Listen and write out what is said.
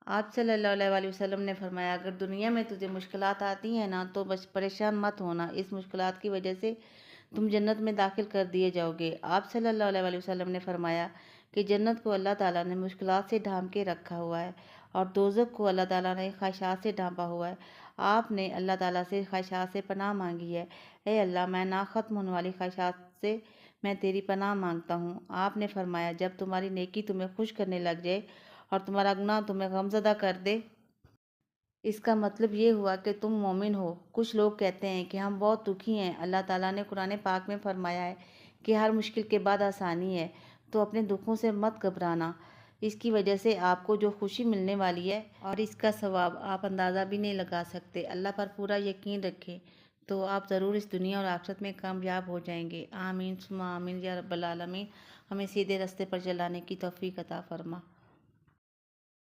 आप सल्लल्लाहु अलैहि वसल्लम ने फरमाया, अगर दुनिया में तुझे मुश्किलात आती हैं ना, तो बस परेशान मत होना, इस मुश्किलात की वजह से तुम जन्नत में दाखिल कर दिए जाओगे। आप सल्लल्लाहु अलैहि वसल्लम ने फरमाया कि जन्नत को अल्लाह ताला ने मुश्किलात से ढांप के रखा हुआ है और दोज़ख को अल्लाह ताला ने ख्वाहिशात से ढांपा हुआ है। आपने अल्लाह ताला से ख्वाहिशात से पनाह मांगी है। ए अल्लाह, मैं ना ख़त्म होने वाली ख्वाहिशात से मैं तेरी पनाह मांगता हूँ। आपने फरमाया, जब तुम्हारी नेकी तुम्हें खुश करने लग जाए और तुम्हारा गुनाह तुम्हें गमज़दा कर दे, इसका मतलब ये हुआ कि तुम मोमिन हो। कुछ लोग कहते हैं कि हम बहुत दुखी हैं। अल्लाह ताला ने कुरान पाक में फरमाया है कि हर मुश्किल के बाद आसानी है, तो अपने दुखों से मत घबराना। इसकी वजह से आपको जो खुशी मिलने वाली है और इसका सवाब आप अंदाज़ा भी नहीं लगा सकते। अल्लाह पर पूरा यकीन रखें, तो आप ज़रूर इस दुनिया और आखिरत में कामयाब हो जाएंगे। आमीन सुम्मा आमीन या रब्बल आलमीन। हमें सीधे रास्ते पर चलाने की तौफीक अता फरमा।